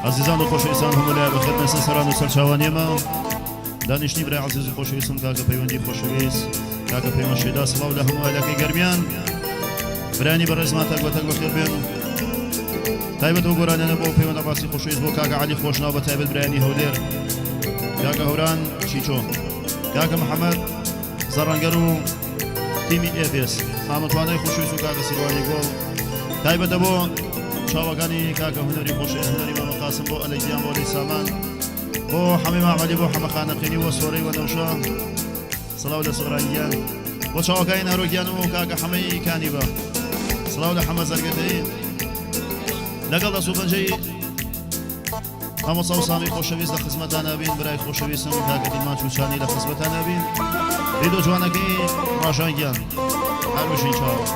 عزیزان و خۆشەویستان هەموو بەخێر نەسە سەران و سەرچاوانیێمە دانیشتنی برای عزیز و خۆشەویستم کاکە پەیوەندی خۆشەویست کاکە پەیوەند شێدا سڵاو لە هەموو ئەلەکەی گەرمیان برانی بەڕێزمان تەک بەخێر بێن تایبەت و گۆرانیانە بۆ پەیوەند عەباسی خۆشەویست بۆ کاکە عەلی خۆشناو بە تایبەت برایانی هەولێر کاکە هەوران چیچۆ کاکە محەممەد زەڕەنگەر و تیمی ئێفێس ئامەتوانەی خۆشەویست و کاکە سیروانی گۆڵ تایبەتە بۆ چاوەکانی کاکە هونەری خۆشەویست هونەری مامە قاسم بۆ ئەلەگیان بۆ لەی سامان بۆ حەمی مامەلی بۆ حەمە خانەقینی وە سۆرەی وە نەوشە سڵاو لە سۆڕانگیان بۆ چاوەکانی ناڕۆکیان و کاکە حەمەی کانی بە سڵاو لە حەمە زەرگەتەی لەگەڵ دەست و پەنجەی هەموو ساو سامی خۆشەویست لە خزمەتانە بین برای خۆشەویستم کاکە دیلمان چوچانی لە خزمەتانە بین ڕیدۆ جوانەکەی ڕاشانگیان هەروشین چاوە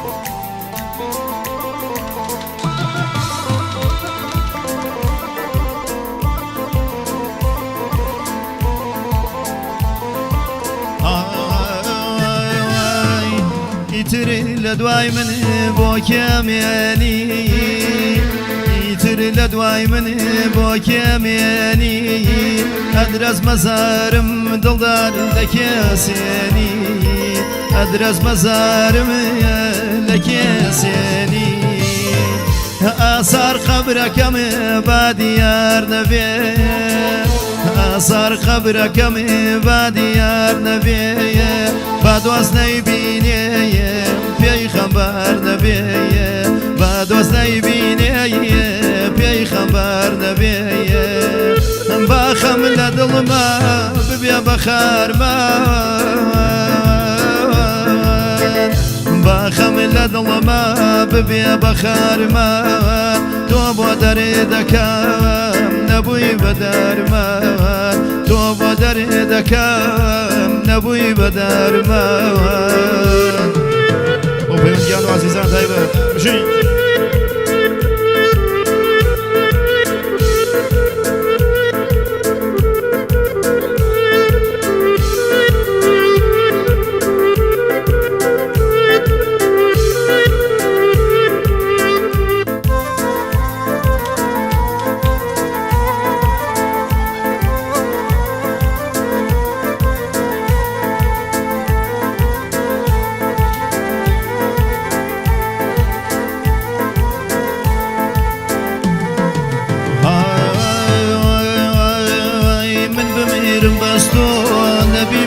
ئیتر لە دوای من بۆ کێمێنی ئیتر لە دوای من بۆ کێمێنی ئەدرەس مەزارم دڵدار لە کێسێنی ئەدرەس مەزارم لە کێسێنی ئاسار قەبرەکەم با دیار نەبێ ئاسار قەبرەکەم با دیار نەبێ با دۆست نەیبینێ پێی خەمبار نەبێ با دۆست نەیبینێ پێی خەمبار نەبێ باخەم لە دڵما ببێ بەخارمان باخەم لە دڵما ببێ بەخارمان تۆ بۆ دەرێ دەکەم نەبووی بە دەرمان تۆ بۆ دەرێ دەکەم نەبووی بە دەرمان بۆ پەیوەندیان و عەزیزان تایبەت بژین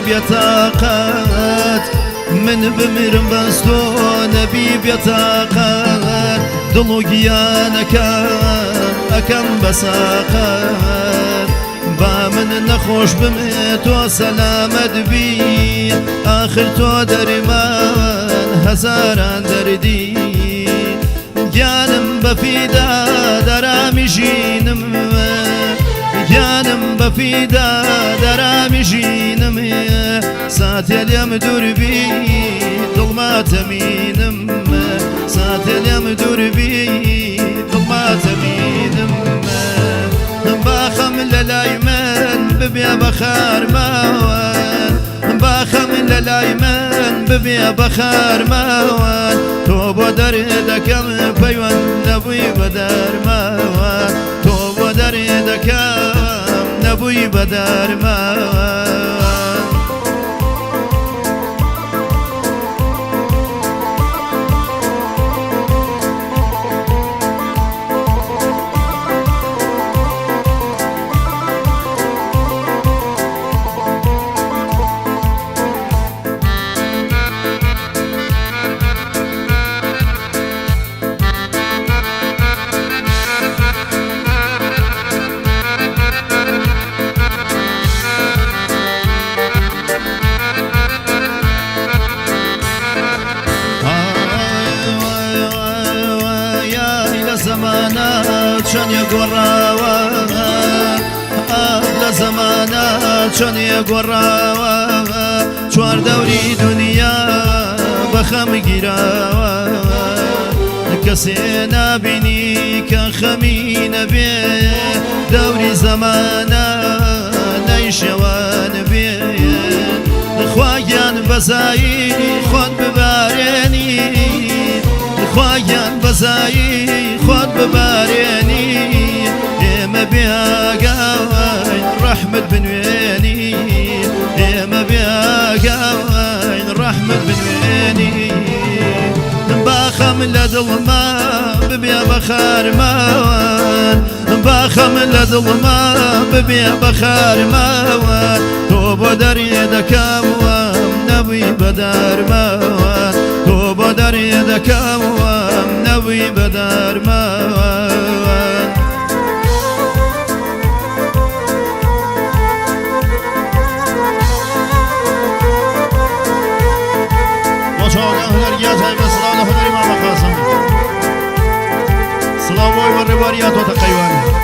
بێتاقەت من بمیرم بەس تۆ نەبی بێتاقەت دڵ و گیانەکەم ئەکەم بەساقەت با من نەخۆش بمێ تۆ سەلامەت بی ئاخر تۆ دەرمان هەزاران دەردی گیانم بەفیدا دەرامیژینم گیانم بەفیدا دەرامیژینم ساتێ لێم دووربی دڵماتەمینم ساتێ لێم دووربی دڵماتەمینم باخەم لە لای من ببێ بەخارماوان باخەم لە لای من ببێ بەخارماوان تۆ بۆ دەرێ دەکەم پەیوەند نەبووی بە دەرماوان تۆ بۆ دەرێ دەکەم نەبووی بە دەرماوان چۆنێ گۆڕاوە لە زەمانە چۆنێ گۆڕاوە چوار دەوری دنیا بەخەم گیراوە کەسێ نابینی کە خەمی نەبێ دەوری زەمانە نەیشەوان بێ خواگیان بەزایی خۆت ببارێنی خواگیان بەزایی خۆت ببارێنی ئێمە بێ باخم لدڵما ببێ بە خارماوان باخم لدڵما ببێ بە خارماوان تۆ بۆ دەرێ دەکەوم نەبووی بە دارماوان تۆ بۆ دەرێ دەکەوم نەبووی بە دارماوان سلاوی و روایات و تقیوان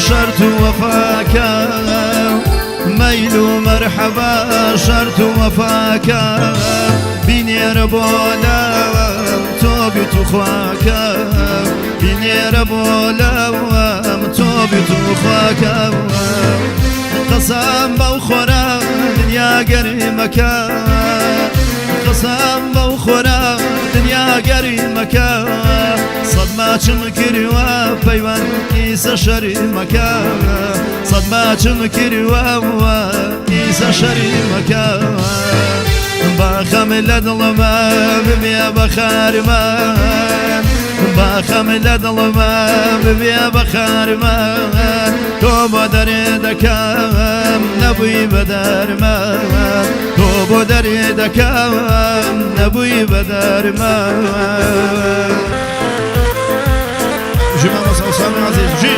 شرط وفاك ميل مرحبا شرط وفاك بيني ربولا توبي تخواك بيني ربولا توبي تخواك قسم بوخورا دنيا قريمك قسم بوخورا دنيا قريمك صدمة شمكري وفيوان إيسا شريمك صدمة شمكري وإيسا شريمك باخم لدڵما ببێ بە خارمان باخم لدڵما ببێ بە خارمان تۆ بۆ دەرێ دەکەم نەبووی بە دارمان تۆ بۆ دەرێ دەکەم نەبووی بە دارمان جمال عزیز